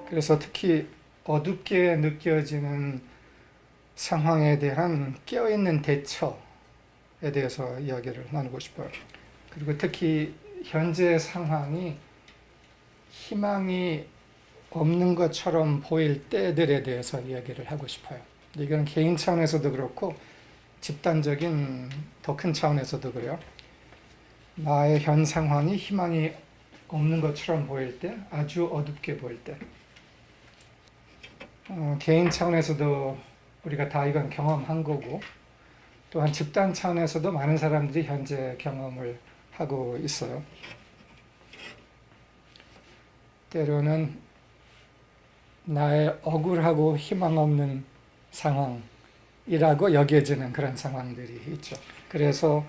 그래서 특히 어둡게 느껴지는 상황에 대한 깨어있는 대처에 대해서 이야기를 나누고 싶어요. 그리고 특히 현재 상황이 희망이 없는 것처럼 보일 때들에 대해서 이야기를 하고 싶어요. 이건 개인 차원에서도 그렇고 집단적인 더 큰 차원에서도 그래요. 나의 현 상황이 희망이 없는 것처럼 보일 때, 아주 어둡게 보일 때. 개인 차원에서도 우리가 다 이건 경험한 거고, 또한 집단 차원에서도 많은 사람들이 현재 경험을 하고 있어요. 때로는 나의 억울하고 희망 없는 상황이라고 여겨지는 그런 상황들이 있죠. 그래서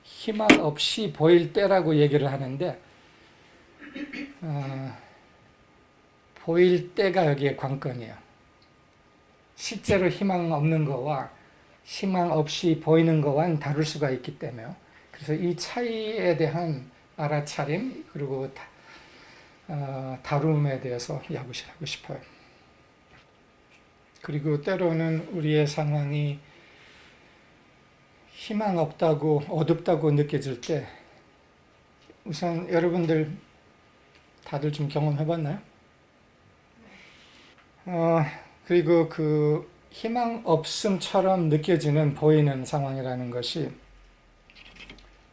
희망 없이 보일 때라고 얘기를 하는데, 보일 때가 여기에 관건이에요. 실제로 희망 없는 거와 희망 없이 보이는 거와는 다를 수가 있기 때문에요. 그래서 이 차이에 대한 알아차림 그리고 다룸에 대해서 이야기하고 싶어요. 그리고 때로는 우리의 상황이 희망 없다고 어둡다고 느껴질 때 우선 여러분들 다들 좀 경험해 봤나요? 그리고 그 희망 없음처럼 느껴지는 보이는 상황이라는 것이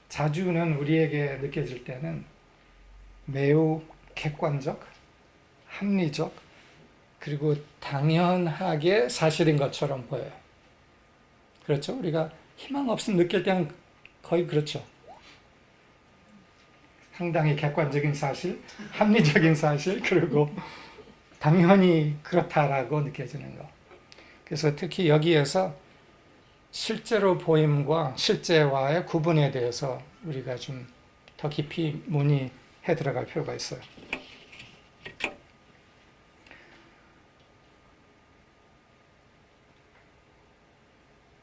자주는 우리에게 느껴질 때는 매우 객관적, 합리적, 그리고 당연하게 사실인 것처럼 보여요. 그렇죠? 우리가 희망 없음 느낄 때는 거의 그렇죠. 상당히 객관적인 사실, 합리적인 사실, 그리고 당연히 그렇다라고 느껴지는 거. 그래서 특히 여기에서 실제로 보임과 실제와의 구분에 대해서 우리가 좀 더 깊이 문의해 들어갈 필요가 있어요.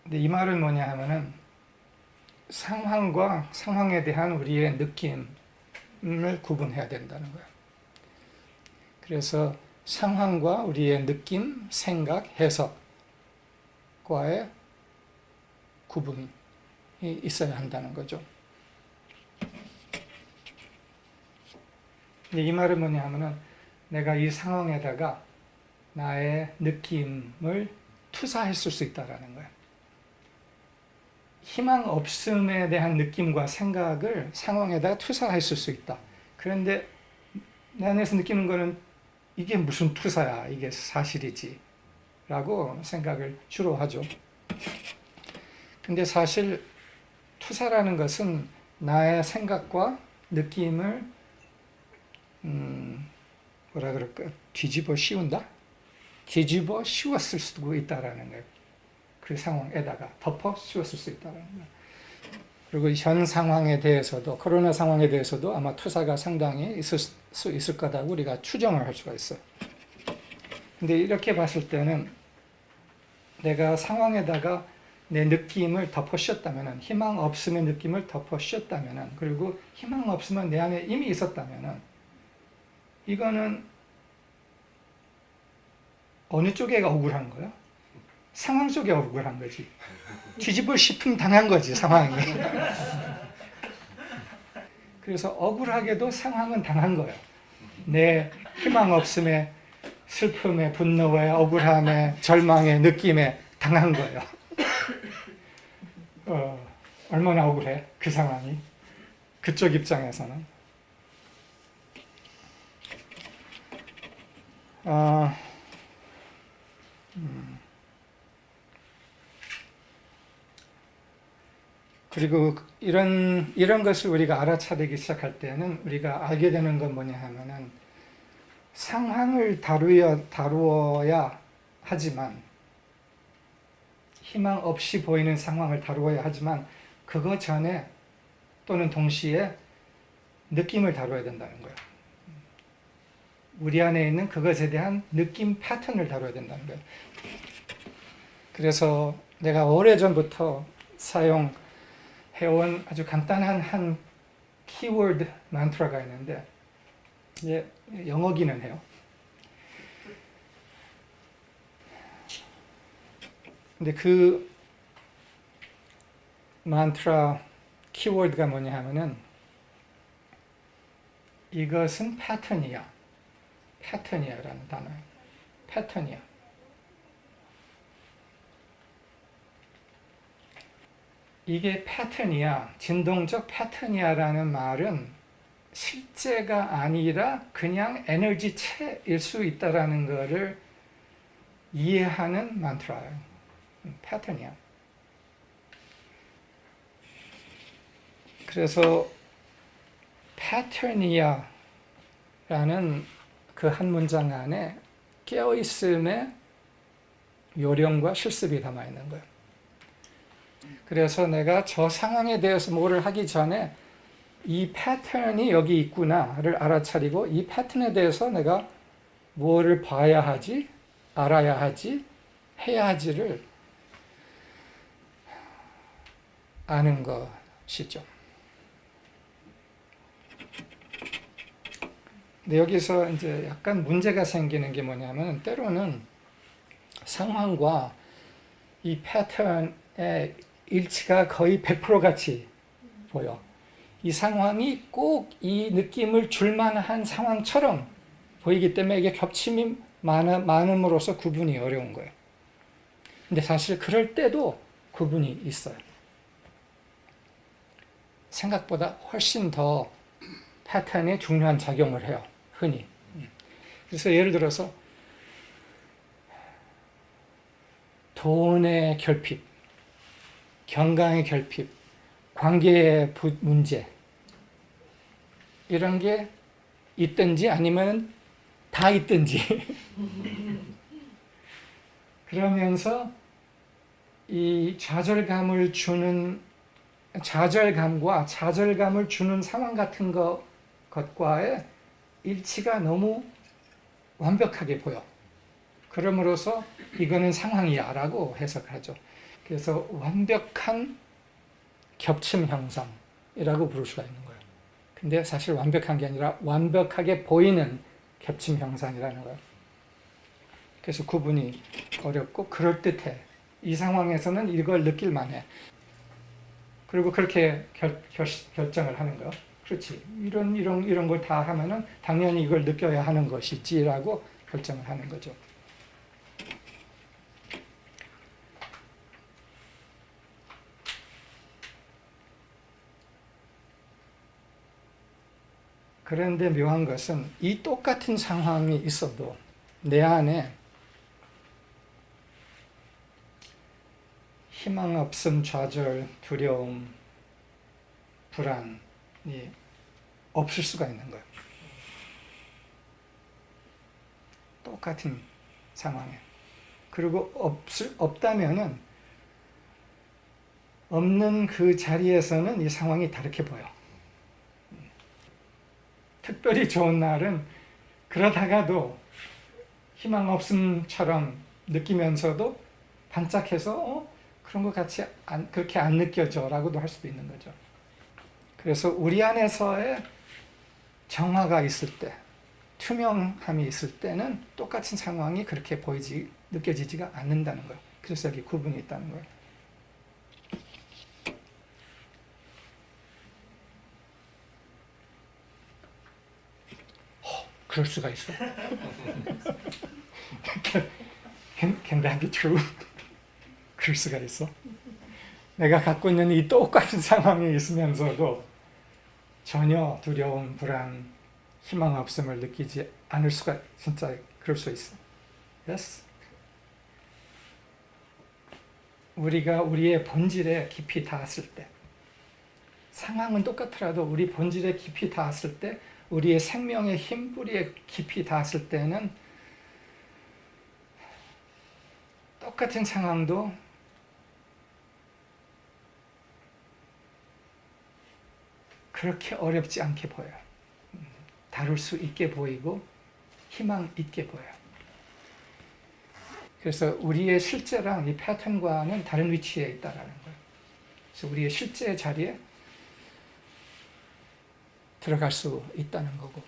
근데 이 말은 뭐냐 하면은 상황과 상황에 대한 우리의 느낌을 구분해야 된다는 거예요. 그래서 상황과 우리의 느낌, 생각, 해석과의 구분이 있어야 한다는 거죠. 이 말은 뭐냐 하면은 내가 이 상황에다가 나의 느낌을 투사했을 수 있다라는 거예요. 희망 없음에 대한 느낌과 생각을 상황에다가 투사했을 수 있다. 그런데 내 안에서 느끼는 거는 이게 무슨 투사야, 이게 사실이지 라고 생각을 주로 하죠. 근데 사실 투사라는 것은 나의 생각과 느낌을 뭐라 그럴까, 뒤집어 씌운다? 뒤집어 씌웠을 수도 있다라는 거예요. 그 상황에다가 덮어 씌웠을 수 있다는 거예요. 그리고 현 상황에 대해서도, 코로나 상황에 대해서도 아마 투사가 상당히 있을 수 있을 거라고 우리가 추정을 할 수가 있어요. 근데 이렇게 봤을 때는 내가 상황에다가 내 느낌을 덮어 씌웠다면, 희망 없음의 느낌을 덮어 씌웠다면, 그리고 희망 없음은 내 안에 이미 있었다면, 이거는 어느 쪽에 억울한 거야? 상황 속에 억울한 거지. 뒤집어 씌움 당한 거지, 상황이. 그래서 억울하게도 상황은 당한 거예요. 내 희망 없음에, 슬픔에, 분노에, 억울함에, 절망에, 느낌에 당한 거예요. 얼마나 억울해, 그 상황이. 그쪽 입장에서는. 그리고 이런 것을 우리가 알아차리기 시작할 때는 우리가 알게 되는 건 뭐냐 하면은 상황을 다루어야 하지만, 희망 없이 보이는 상황을 다루어야 하지만 그거 전에 또는 동시에 느낌을 다뤄야 된다는 거예요. 우리 안에 있는 그것에 대한 느낌 패턴을 다뤄야 된다는 거예요. 그래서 내가 오래전부터 사용해온 아주 간단한 한 키워드 만트라가 있는데 영어기는 해요. 근데 그 만트라 키워드가 뭐냐 하면은 이것은 패턴이야. 패턴이야라는 단어예요. 패턴이야. 이게 패턴이야, 진동적 패턴이야라는 말은 실제가 아니라 그냥 에너지체일 수 있다라는 것을 이해하는 만트라예요. 패턴이야. 그래서 패턴이야라는 그 한 문장 안에 깨어있음의 요령과 실습이 담아있는 거예요. 그래서 내가 저 상황에 대해서 뭐를 하기 전에 이 패턴이 여기 있구나를 알아차리고 이 패턴에 대해서 내가 뭐를 봐야 하지, 알아야 하지, 해야 하지를 아는 것이죠. 근데 여기서 이제 약간 문제가 생기는 게 뭐냐면 때로는 상황과 이 패턴의 일치가 거의 100% 같이 보여. 이 상황이 꼭 이 느낌을 줄 만한 상황처럼 보이기 때문에 이게 겹침이 많음으로써 구분이 어려운 거예요. 근데 사실 그럴 때도 구분이 있어요. 생각보다 훨씬 더 패턴이 중요한 작용을 해요. 흔히. 그래서 예를 들어서 돈의 결핍, 건강의 결핍, 관계의 문제 이런 게 있든지 아니면 다 있든지 그러면서 이 좌절감과 좌절감을 주는 상황 같은 것과의 일치가 너무 완벽하게 보여. 그러므로서 이거는 상황이야 라고 해석하죠. 그래서 완벽한 겹침 현상이라고 부를 수가 있는 거예요. 근데 사실 완벽한 게 아니라 완벽하게 보이는 겹침 현상이라는 거예요. 그래서 구분이 어렵고 그럴듯해. 이 상황에서는 이걸 느낄 만해. 그리고 그렇게 결정을 하는 거예요. 그렇지. 이런 걸 다 하면은 당연히 이걸 느껴야 하는 것이지라고 결정을 하는 거죠. 그런데 묘한 것은 이 똑같은 상황이 있어도 내 안에 희망 없음, 좌절, 두려움, 불안이 없을 수가 있는 거예요. 똑같은 상황에. 그리고 없다면은 없는 그 자리에서는 이 상황이 다르게 보여. 특별히 좋은 날은 그러다가도 희망 없음처럼 느끼면서도 반짝해서 그런 것 같이 그렇게 안 느껴져 라고도 할 수도 있는 거죠. 그래서 우리 안에서의 정화가 있을 때, 투명함이 있을 때는 똑같은 상황이 그렇게 느껴지지가 않는다는 거예요. 그래서 여기 구분이 있다는 거예요. 그럴 수가 있어. Can that be true? 그럴 수가 있어. 내가 갖고 있는 이 똑같은 상황에 있으면서도 전혀 두려움, 불안, 희망 없음을 느끼지 않을 수가 진짜 그럴 수 있어. Yes. 우리가 우리의 본질에 깊이 닿았을 때, 상황은 똑같더라도 우리 본질에 깊이 닿았을 때, 우리의 생명의 힘뿌리에 깊이 닿았을 때는 똑같은 상황도 그렇게 어렵지 않게 보여요. 다룰 수 있게 보이고 희망 있게 보여요. 그래서 우리의 실제랑 이 패턴과는 다른 위치에 있다라는 거예요. 그래서 우리의 실제 자리에 들어갈 수 있다는 거고.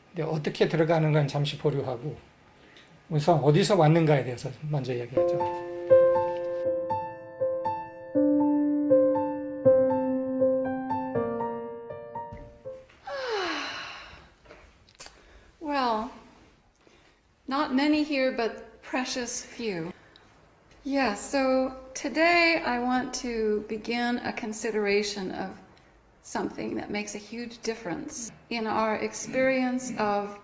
근데 어떻게 들어가는 건 잠시 보류하고 우선 어디서 왔는가에 대해서 먼저 얘기하죠. Well, not many here, but precious few. Yeah, so today I want to begin a consideration of something that makes a huge difference in our experience of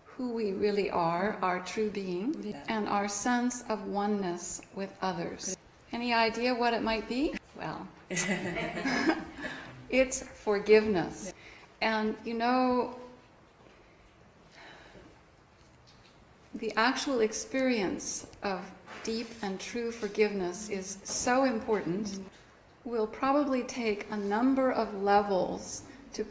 who we really are, our true being, and our sense of oneness with others. Any idea what it might be? Well, it's forgiveness. And you know, the actual experience of deep and true forgiveness is so important. Will probably take a number of levels to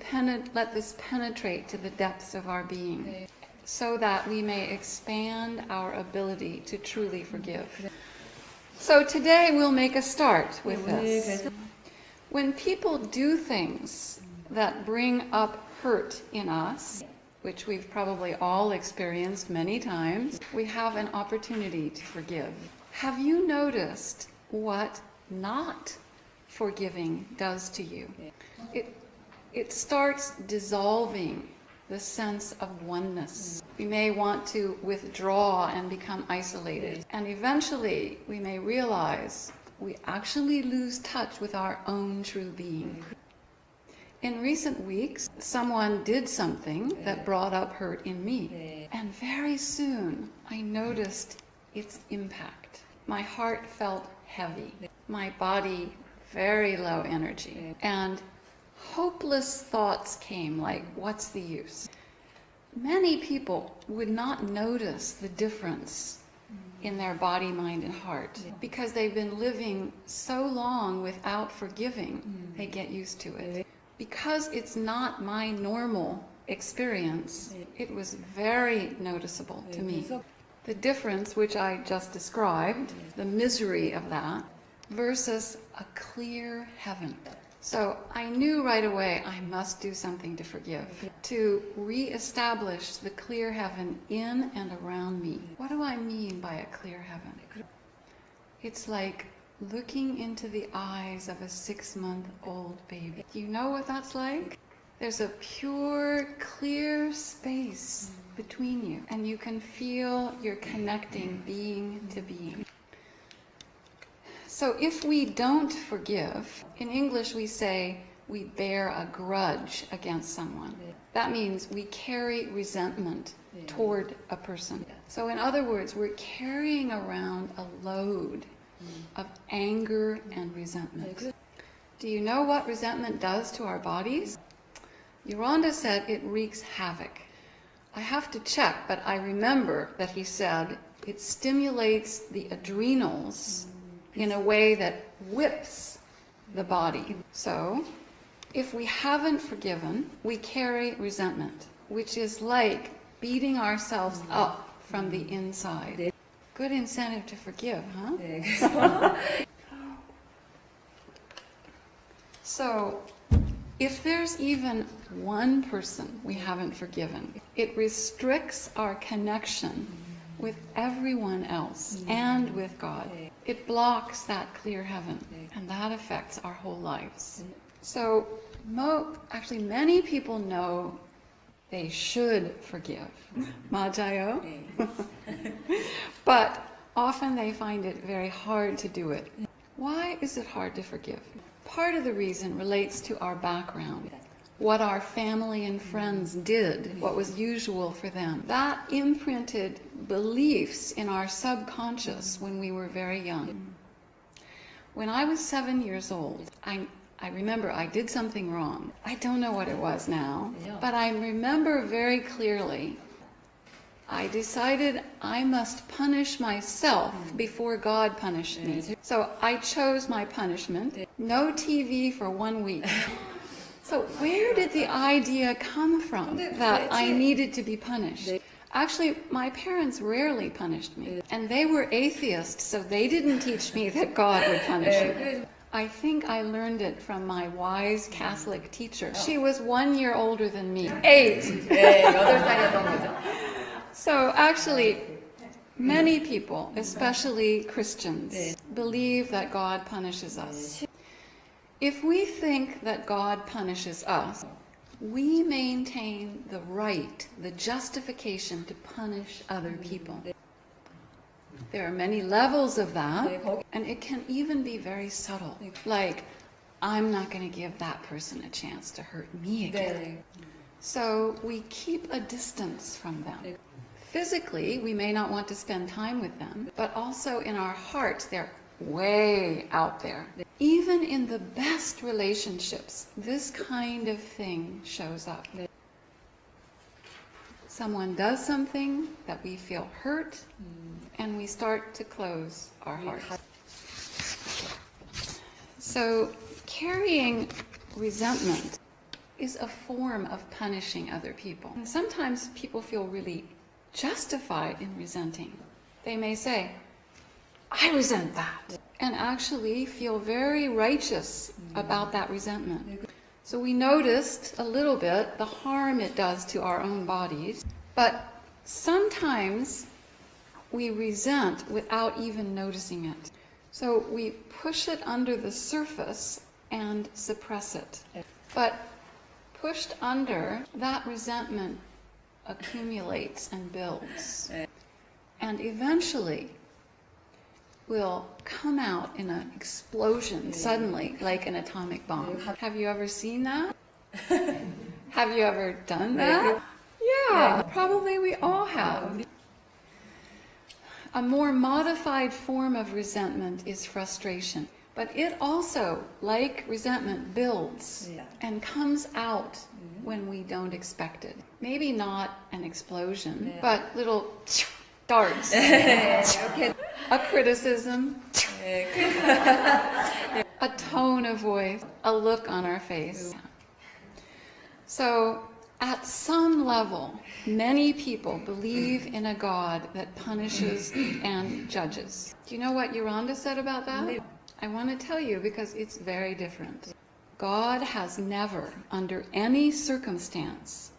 let this penetrate to the depths of our being, so that we may expand our ability to truly forgive. So today we'll make a start with this. When people do things that bring up hurt in us, which we've probably all experienced many times, we have an opportunity to forgive. Have you noticed what not forgiving does to you? It starts dissolving the sense of oneness. We may want to withdraw and become isolated. And eventually we may realize we actually lose touch with our own true being. In recent weeks, someone did something that brought up hurt in me. And very soon I noticed its impact. My heart felt heavy. My body very low energy. And hopeless thoughts came like, what's the use? Many people would not notice the difference in their body, mind, and heart because they've been living so long without forgiving, they get used to it. Because it's not my normal experience, it was very noticeable to me. The difference, which I just described, the misery of that, versus a clear heaven. So I knew right away I must do something to forgive, to re-establish the clear heaven in and around me. What do I mean by a clear heaven? It's like looking into the eyes of a 6-month-old baby. Do you know what that's like? There's a pure, clear space between you, and you can feel you're connecting being to being. So if we don't forgive, in English we say we bear a grudge against someone. That means we carry resentment toward a person. So in other words, we're carrying around a load of anger and resentment. Do you know what resentment does to our bodies? Yoranda said it wreaks havoc. I have to check, but I remember that he said it stimulates the adrenals in a way that whips the body. So, if we haven't forgiven, we carry resentment, which is like beating ourselves up from the inside. Good incentive to forgive, huh? So, if there's even one person we haven't forgiven, it restricts our connection with everyone else and with God. It blocks that clear heaven, and that affects our whole lives. So, actually many people know they should forgive. Majayo? But often they find it very hard to do it. Why is it hard to forgive? Part of the reason relates to our background. What our family and friends did, what was usual for them. That imprinted beliefs in our subconscious when we were very young. When I was 7 years old, I remember I did something wrong. I don't know what it was now, but I remember very clearly I decided I must punish myself before God punished me. So I chose my punishment. No TV for 1 week. So where did the idea come from that I needed to be punished? Actually, my parents rarely punished me. And they were atheists, so they didn't teach me that God would punish me. I think I learned it from my wise Catholic teacher. She was 1 year older than me. 8! 네, 8살이었던 거죠. So actually, many people, especially Christians, believe that God punishes us. If we think that God punishes us, we maintain the right, the justification to punish other people. There are many levels of that, and it can even be very subtle. Like, I'm not going to give that person a chance to hurt me again. 네. So we keep a distance from them. Physically, we may not want to spend time with them, but also in our hearts, they're way out there. Even in the best relationships, this kind of thing shows up. Someone does something that we feel hurt, and we start to close our hearts. So carrying resentment is a form of punishing other people. And sometimes people feel really justified in resenting. They may say, I resent that, and actually feel very righteous about that resentment. So we noticed a little bit the harm it does to our own bodies, but sometimes we resent without even noticing it. So we push it under the surface and suppress it. But pushed under, that resentment accumulates and builds. And eventually will come out in an explosion suddenly, like an atomic bomb. Have you ever seen that? Have you ever done that? Yeah, probably we all have. A more modified form of resentment is frustration. But it also, like resentment, builds and comes out when we don't expect it. Maybe not an explosion, but little darts. A criticism, a tone of voice, a look on our face. So, at some level, many people believe in a God that punishes and judges. Do you know what Yolanda said about that? I want to tell you because it's very different. God has never, under any circumstance,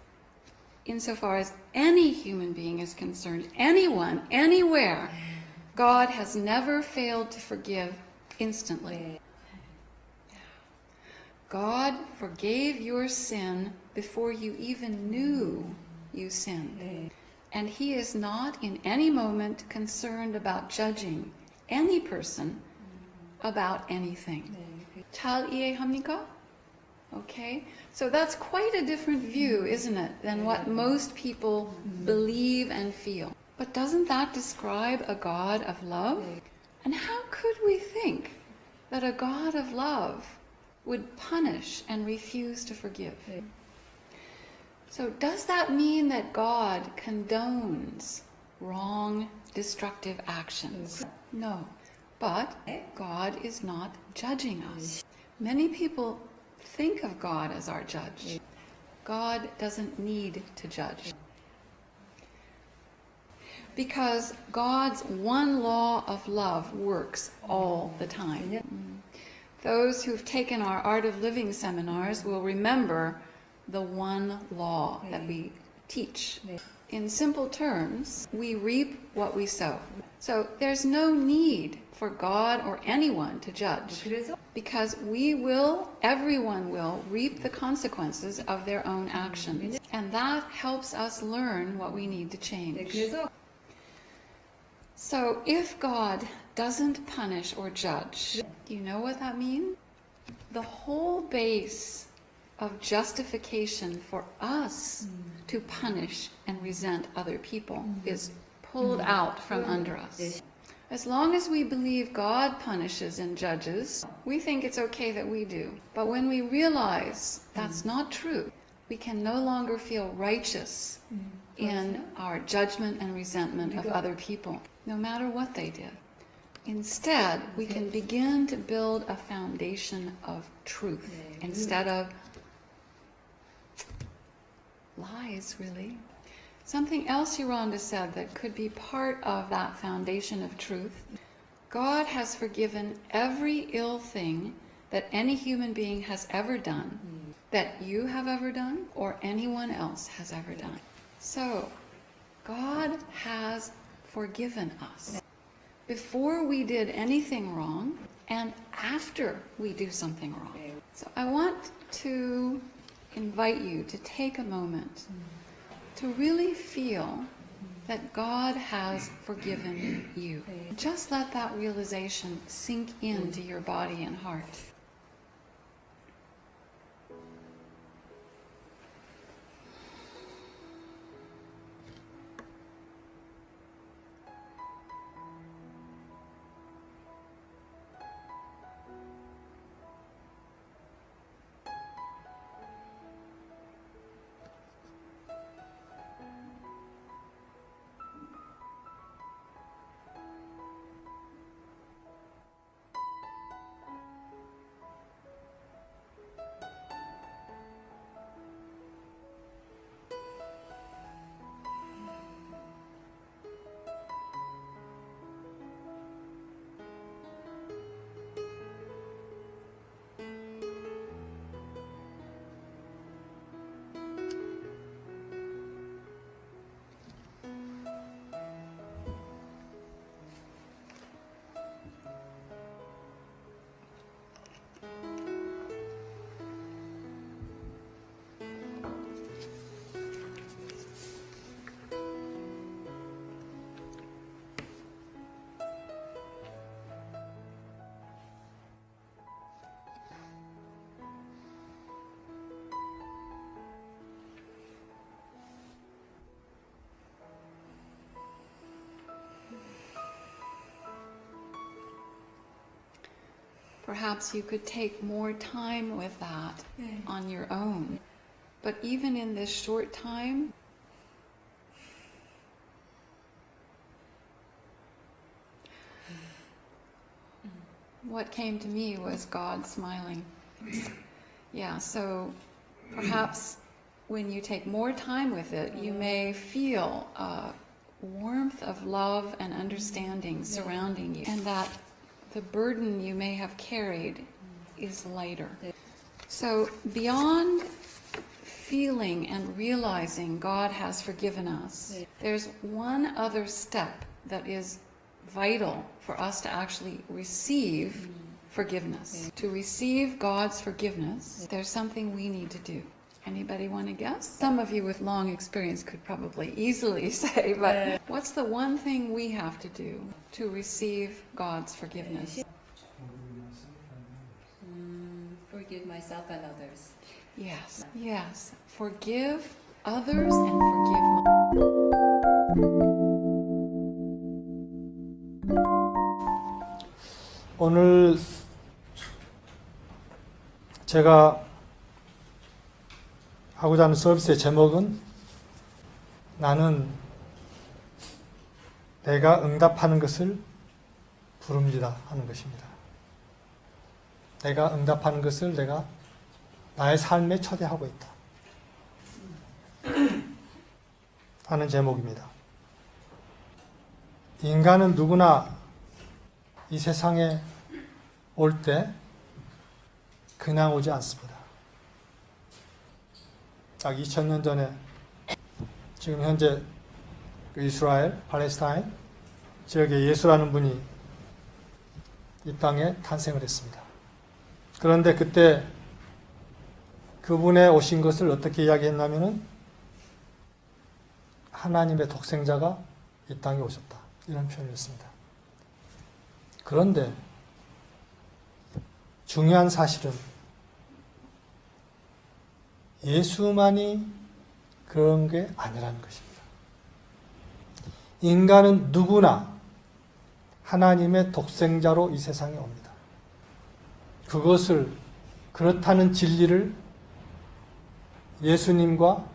insofar as any human being is concerned, anyone, anywhere, God has never failed to forgive instantly. God forgave your sin before you even knew you sinned. And He is not in any moment concerned about judging any person about anything. 잘 이해합니까? Okay, so that's quite a different view, isn't it, than what most people believe and feel. But doesn't that describe a God of love? And how could we think that a God of love would punish and refuse to forgive? So does that mean that God condones wrong, destructive actions? No. But God is not judging us. Many people think of God as our judge. God doesn't need to judge. Because God's one law of love works all the time. Those who've taken our Art of Living seminars will remember the one law that we teach. In simple terms, we reap what we sow. So there's no need for God or anyone to judge, because everyone will reap the consequences of their own actions. And that helps us learn what we need to change. So if God doesn't punish or judge, do you know what that means? The whole base of justification for us to punish and resent other people is pulled out from under us. As long as we believe God punishes and judges, we think it's okay that we do. But when we realize that's not true, we can no longer feel righteous in our judgment and resentment of other people, no matter what they did. Instead, we can begin to build a foundation of truth instead of lies, really. Something else Yolanda said that could be part of that foundation of truth. God has forgiven every ill thing that any human being has ever done, that you have ever done, or anyone else has ever done. So, God has forgiven us before we did anything wrong and after we do something wrong. So I want to invite you to take a moment to really feel that God has forgiven you. Just let that realization sink into your body and heart. Perhaps you could take more time with that on your own. But even in this short time, what came to me was God smiling. Yeah, so perhaps when you take more time with it, you may feel a warmth of love and understanding surrounding you, and that the burden you may have carried is lighter. So beyond feeling and realizing God has forgiven us, there's one other step that is vital for us to actually receive forgiveness. To receive God's forgiveness, there's something we need to do. Anybody want to guess? Some of you with long experience could probably easily say, but what's the one thing we have to do to receive God's forgiveness? Forgive myself and others. Yes, yes. Forgive others and forgive 오늘 제가 하고자 하는 서비스의 제목은 나는 내가 응답하는 것을 부릅니다 하는 것입니다. 내가 응답하는 것을 내가 나의 삶에 초대하고 있다 하는 제목입니다. 인간은 누구나 이 세상에 올 때 그냥 오지 않습니다. 딱 2000년 전에 지금 현재 이스라엘, 팔레스타인 지역에 예수라는 분이 이 땅에 탄생을 했습니다. 그런데 그때 그분의 오신 것을 어떻게 이야기했냐면은 하나님의 독생자가 이 땅에 오셨다. 이런 표현을 했습니다. 그런데 중요한 사실은 예수만이 그런 게 아니라는 것입니다. 인간은 누구나 하나님의 독생자로 이 세상에 옵니다. 그것을 그렇다는 진리를 예수님과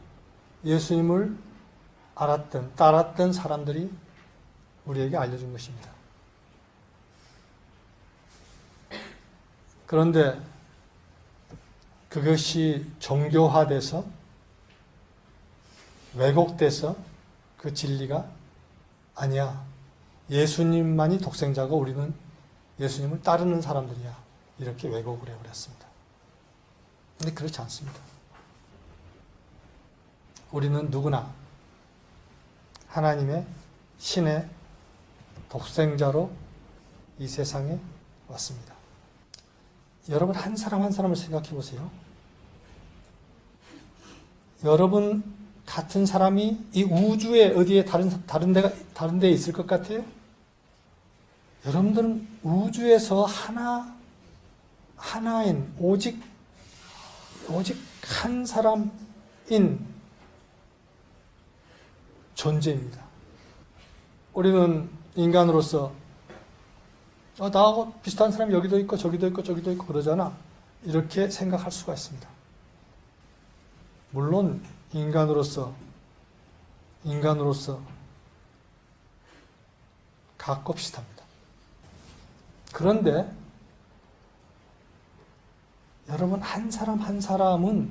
예수님을 알았던, 따랐던 사람들이 우리에게 알려준 것입니다. 그런데 그것이 종교화돼서 왜곡돼서 그 진리가 아니야. 예수님만이 독생자고 우리는 예수님을 따르는 사람들이야. 이렇게 왜곡을 해버렸습니다. 근데 그렇지 않습니다. 우리는 누구나 하나님의 신의 독생자로 이 세상에 왔습니다. 여러분 한 사람 한 사람을 생각해 보세요. 여러분 같은 사람이 이 우주에 어디에 다른 데에 있을 것 같아요? 여러분들은 우주에서 하나인 오직 한 사람인 존재입니다. 우리는 인간으로서 나하고 비슷한 사람이 여기도 있고 저기도 있고 저기도 있고 그러잖아. 이렇게 생각할 수가 있습니다. 물론 인간으로서 같고 비슷합니다. 그런데 여러분 한 사람 한 사람은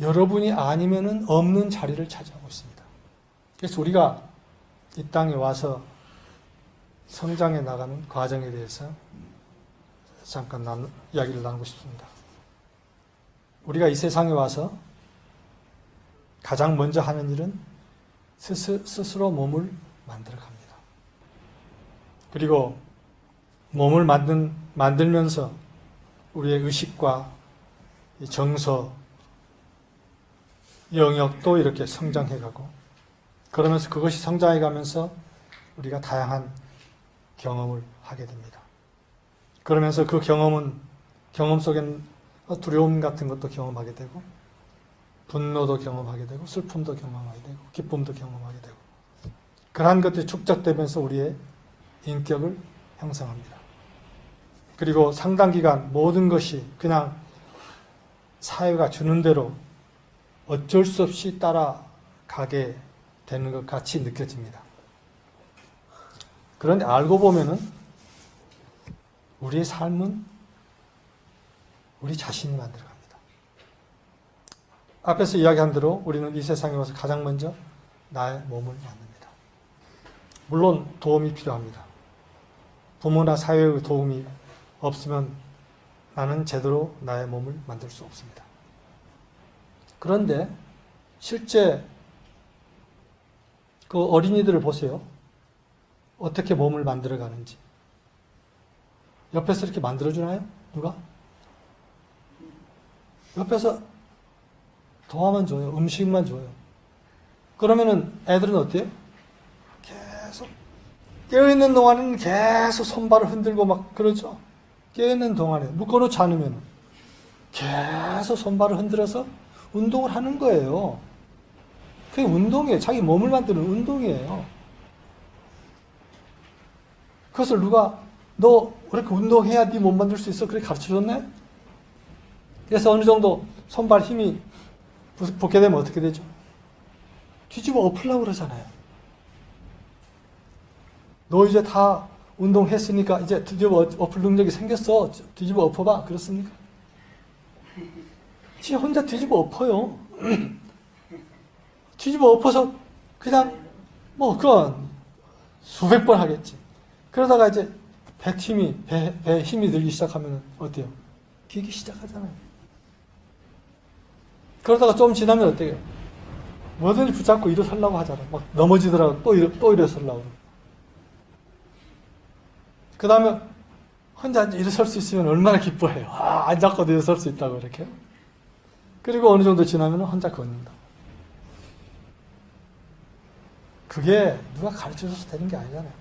여러분이 아니면은 없는 자리를 차지하고 있습니다. 그래서 우리가 이 땅에 와서 성장해 나가는 과정에 대해서 잠깐 이야기를 나누고 싶습니다. 우리가 이 세상에 와서 가장 먼저 하는 일은 스스로 몸을 만들어 갑니다. 그리고 몸을 만들면서 우리의 의식과 정서, 영역도 이렇게 성장해 가고, 그러면서 그것이 성장해 가면서 우리가 다양한 경험을 하게 됩니다. 그러면서 그 경험 속에는 두려움 같은 것도 경험하게 되고, 분노도 경험하게 되고, 슬픔도 경험하게 되고, 기쁨도 경험하게 되고, 그러한 것들이 축적되면서 우리의 인격을 형성합니다. 그리고 상당 기간 모든 것이 그냥 사회가 주는 대로 어쩔 수 없이 따라가게 되는 것 같이 느껴집니다. 그런데 알고 보면은 우리의 삶은 우리 자신이 만들어갑니다. 앞에서 이야기한 대로 우리는 이 세상에 와서 가장 먼저 나의 몸을 만듭니다. 물론 도움이 필요합니다. 부모나 사회의 도움이 없으면 나는 제대로 나의 몸을 만들 수 없습니다. 그런데 실제 그 어린이들을 보세요. 어떻게 몸을 만들어 가는지. 옆에서 이렇게 만들어주나요? 누가? 옆에서 도와만 줘요. 음식만 줘요. 그러면은 애들은 어때요? 계속 깨어있는 동안에는 계속 손발을 흔들고 막 그러죠. 깨어있는 동안에 묶어놓지 않으면 계속 손발을 흔들어서 운동을 하는 거예요. 그게 운동이에요. 자기 몸을 만드는 운동이에요. 그것을 누가 너 그렇게 운동해야 네 몸 만들 수 있어? 그렇게 가르쳐줬나요? 그래서 어느 정도 손발 힘이 붙게 되면 어떻게 되죠? 뒤집어 엎으려고 그러잖아요. 너 이제 다 운동했으니까 이제 뒤집어 엎을 능력이 생겼어. 뒤집어 엎어봐. 그렇습니까? 지 혼자 뒤집어 엎어요. 뒤집어 엎어서 그냥 그건 수백 번 하겠지. 그러다가 이제 배에 힘이 들기 시작하면 어때요? 기기 시작하잖아요. 그러다가 좀 지나면 어때요? 뭐든지 붙잡고 일어서려고 하잖아요. 막 넘어지더라도 또 일어서려고. 그 다음에 혼자 일어설 수 있으면 얼마나 기뻐해요. 안 잡고도 일어설 수 있다고 이렇게. 그리고 어느 정도 지나면 혼자 걷는다. 그게 누가 가르쳐줘서 되는 게 아니잖아요.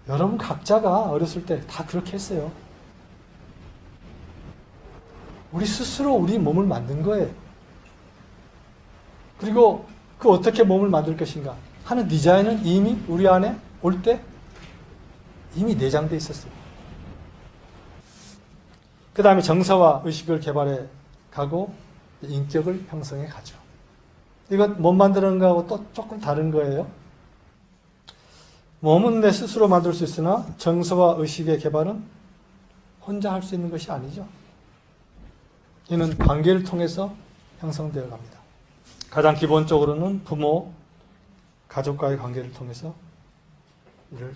여러분 각자가 어렸을 때 다 그렇게 했어요. 우리 스스로 우리 몸을 만든 거예요. 그리고 그 어떻게 몸을 만들 것인가 하는 디자인은 이미 우리 안에 올 때 이미 내장되어 있었어요. 그 다음에 정서와 의식을 개발해 가고 인격을 형성해 가죠. 이건 몸 만드는 거하고 또 조금 다른 거예요. 몸은 내 스스로 만들 수 있으나 정서와 의식의 개발은 혼자 할 수 있는 것이 아니죠. 이는 관계를 통해서 형성되어 갑니다. 가장 기본적으로는 부모, 가족과의 관계를 통해서 이를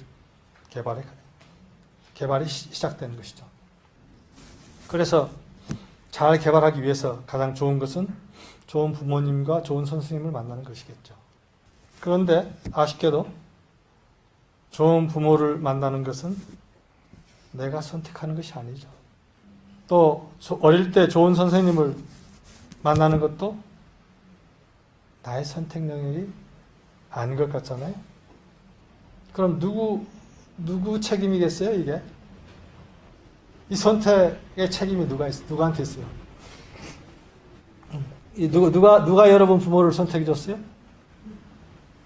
개발이 시작되는 것이죠. 그래서 잘 개발하기 위해서 가장 좋은 것은 좋은 부모님과 좋은 선생님을 만나는 것이겠죠. 그런데 아쉽게도 좋은 부모를 만나는 것은 내가 선택하는 것이 아니죠. 또 어릴 때 좋은 선생님을 만나는 것도 나의 선택 영역이 아닌 것 같잖아요. 그럼 누구 책임이겠어요, 이게? 이 선택의 책임이 누구한테 있어요? 누가 여러분 부모를 선택해 줬어요?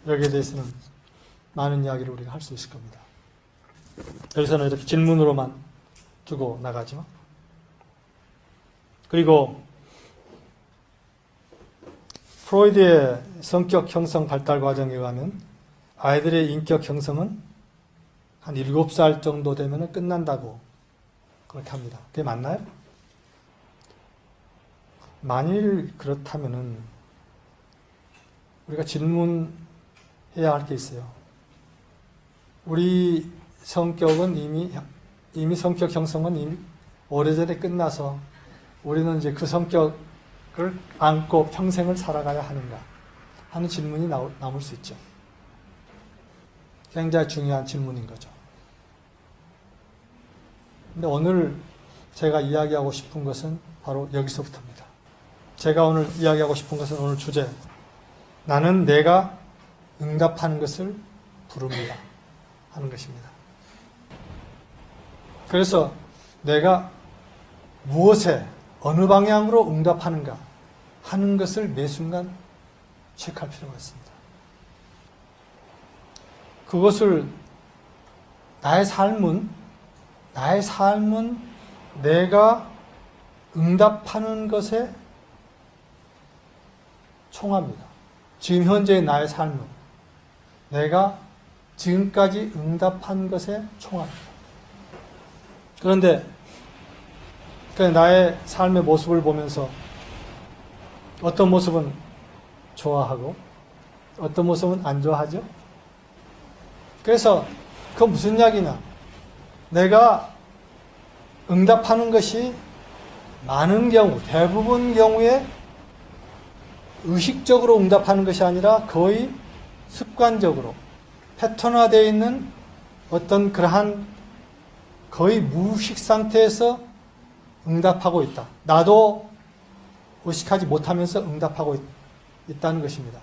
여기에 대해서는 많은 이야기를 우리가 할 수 있을 겁니다. 여기서는 이렇게 질문으로만 두고 나가죠. 그리고 프로이드의 성격 형성 발달 과정에 의하면 아이들의 인격 형성은 한 7살 정도 되면 끝난다고 그렇게 합니다. 그게 맞나요? 만일 그렇다면은 우리가 질문해야 할 게 있어요. 우리 성격은 이미 성격 형성은 이미 오래전에 끝나서 우리는 이제 그 성격을 안고 평생을 살아가야 하는가 하는 질문이 남을 수 있죠. 굉장히 중요한 질문인 거죠. 근데 오늘 제가 이야기하고 싶은 것은 바로 여기서부터입니다. 제가 오늘 이야기하고 싶은 것은 오늘 주제, 나는 내가 응답하는 것을 부릅니다 하는 것입니다. 그래서 내가 무엇에 어느 방향으로 응답하는가 하는 것을 매 순간 체크할 필요가 있습니다. 그것을 나의 삶은 내가 응답하는 것에 총합니다. 지금 현재의 나의 삶은 내가 지금까지 응답한 것에 총합니다. 그런데 나의 삶의 모습을 보면서 어떤 모습은 좋아하고 어떤 모습은 안 좋아하죠? 그래서 그건 무슨 이야기냐? 내가 응답하는 것이 많은 경우, 대부분 경우에 의식적으로 응답하는 것이 아니라 거의 습관적으로 패턴화되어 있는 어떤 그러한 거의 무의식 상태에서 응답하고 있다. 나도 의식하지 못하면서 응답하고 있다는 것입니다.